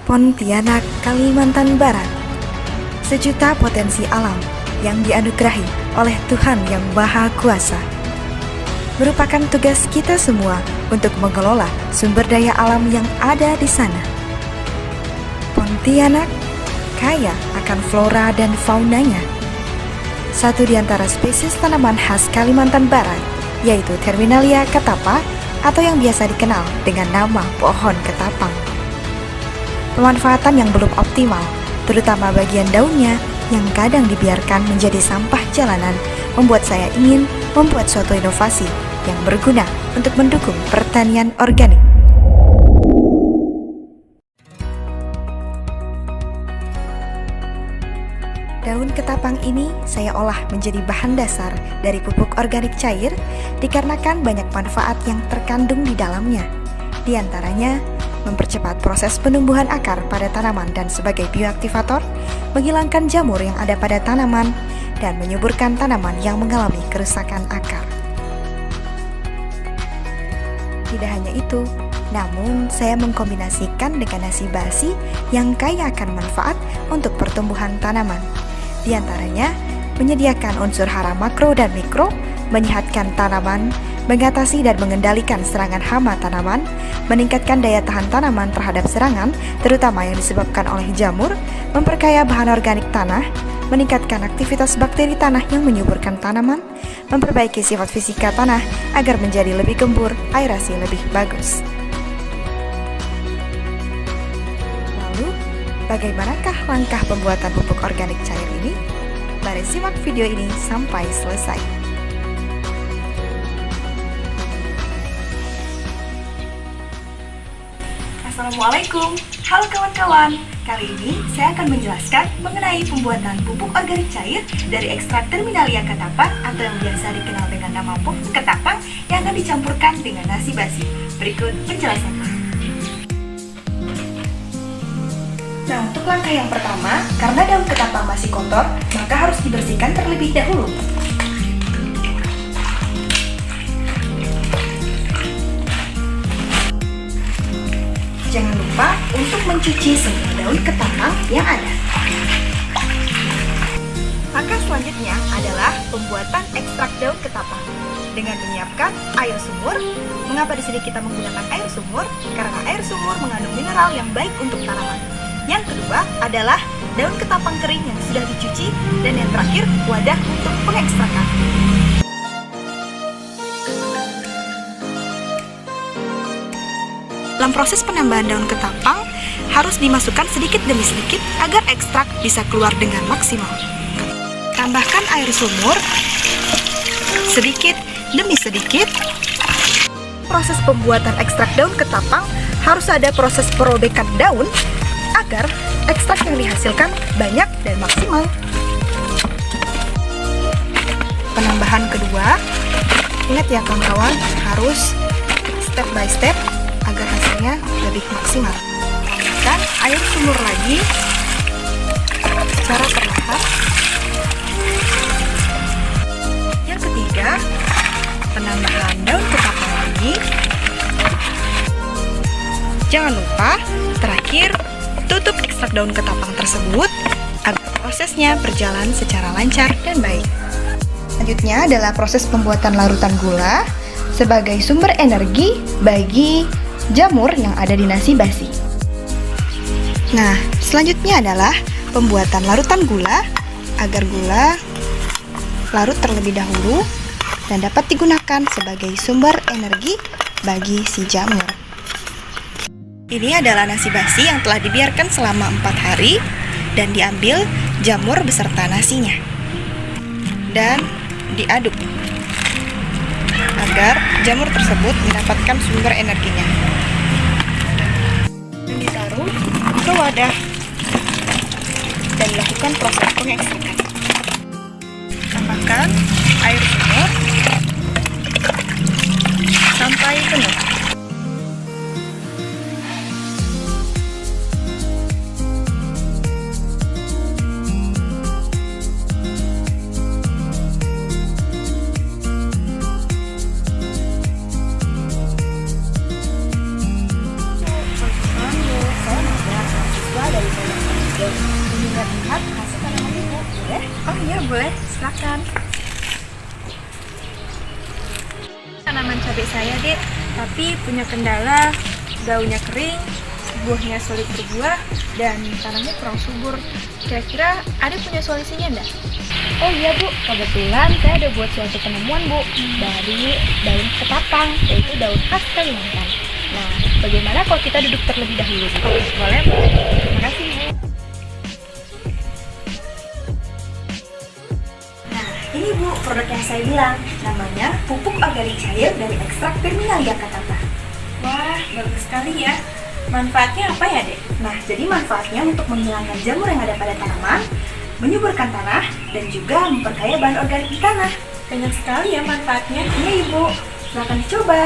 Pontianak, Kalimantan Barat. Sejuta potensi alam yang dianugerahi oleh Tuhan yang Maha Kuasa. Merupakan tugas kita semua untuk mengelola sumber daya alam yang ada di sana. Pontianak kaya akan flora dan faunanya. Satu di antara spesies tanaman khas Kalimantan Barat, yaitu Terminalia ketapa atau yang biasa dikenal dengan nama pohon ketapang. Pemanfaatan yang belum optimal, terutama bagian daunnya yang kadang dibiarkan menjadi sampah jalanan, membuat saya ingin membuat suatu inovasi yang berguna untuk mendukung pertanian organik. Daun ketapang ini saya olah menjadi bahan dasar dari pupuk organik cair dikarenakan banyak manfaat yang terkandung di dalamnya. Di antaranya, mempercepat proses penumbuhan akar pada tanaman dan sebagai bioaktivator, menghilangkan jamur yang ada pada tanaman, dan menyuburkan tanaman yang mengalami kerusakan akar. Tidak hanya itu, namun saya mengkombinasikan dengan nasi basi yang kaya akan manfaat untuk pertumbuhan tanaman. Di antaranya, menyediakan unsur hara makro dan mikro, menyehatkan tanaman, mengatasi dan mengendalikan serangan hama tanaman, meningkatkan daya tahan tanaman terhadap serangan, terutama yang disebabkan oleh jamur, memperkaya bahan organik tanah, meningkatkan aktivitas bakteri tanah yang menyuburkan tanaman, memperbaiki sifat fisika tanah agar menjadi lebih gembur, aerasi lebih bagus. Lalu, bagaimanakah langkah pembuatan pupuk organik cair ini? Mari simak video ini sampai selesai. Assalamualaikum, halo kawan-kawan. Kali ini saya akan menjelaskan mengenai pembuatan pupuk organik cair dari ekstrak Terminalia ketapang atau yang biasa dikenal dengan nama pupuk ketapang yang akan dicampurkan dengan nasi basi. Berikut penjelasannya. Nah, untuk langkah yang pertama, karena daun ketapang masih kotor, maka harus dibersihkan terlebih dahulu. Jangan lupa untuk mencuci semua daun ketapang yang ada. Langkah selanjutnya adalah pembuatan ekstrak daun ketapang dengan menyiapkan air sumur. Mengapa di sini kita menggunakan air sumur? Karena air sumur mengandung mineral yang baik untuk tanaman. Yang kedua adalah daun ketapang kering yang sudah dicuci, dan yang terakhir wadah untuk pengekstrakan. Dalam proses penambahan daun ketapang, harus dimasukkan sedikit demi sedikit agar ekstrak bisa keluar dengan maksimal. Tambahkan air sumur sedikit demi sedikit. Proses pembuatan ekstrak daun ketapang harus ada proses perobekan daun agar ekstrak yang dihasilkan banyak dan maksimal. Penambahan kedua, ingat ya kawan-kawan, harus step by step agar hasilnya lebih maksimal. Tambahkan air sumur lagi secara perlahan. Yang ketiga, penambahan daun ketapang lagi. Jangan lupa, terakhir, tutup ekstrak daun ketapang tersebut agar prosesnya berjalan secara lancar dan baik. Selanjutnya adalah proses pembuatan larutan gula sebagai sumber energi bagi jamur yang ada di nasi basi. Nah, selanjutnya adalah pembuatan larutan gula agar gula larut terlebih dahulu dan dapat digunakan sebagai sumber energi bagi si jamur. Ini adalah nasi basi yang telah dibiarkan selama 4 hari dan diambil jamur beserta nasinya dan diaduk agar jamur tersebut mendapatkan sumber energinya. Dan ditaruh ke wadah dan dilakukan proses pengekstrakan. Tambahkan air sumur sampai penuh. dan ingin lihat hasil tanaman Ibu, boleh? Oh iya, boleh. Silakan. Tanaman cabai saya, Dek, tapi punya kendala, daunnya kering, buahnya sulit berbuah, dan tanahnya kurang subur. Kira-kira ada punya solusinya enggak? Oh iya Bu, kebetulan saya ada buat suatu penemuan Bu dari daun ketapang, yaitu daun khas Kalimantan. Nah, bagaimana kalau kita duduk terlebih dahulu Bu? Boleh, Bu. Terima kasih Bu. Nah, ini Bu, produk yang saya bilang. Namanya pupuk organik cair dari ekstrak Terminalia Katata. Wah, bagus sekali ya. Manfaatnya apa ya, Dek? Nah, jadi manfaatnya untuk menghilangkan jamur yang ada pada tanaman, menyuburkan tanah, dan juga memperkaya bahan organik di tanah. Banyak sekali ya manfaatnya. Iya, Ibu. Silakan dicoba.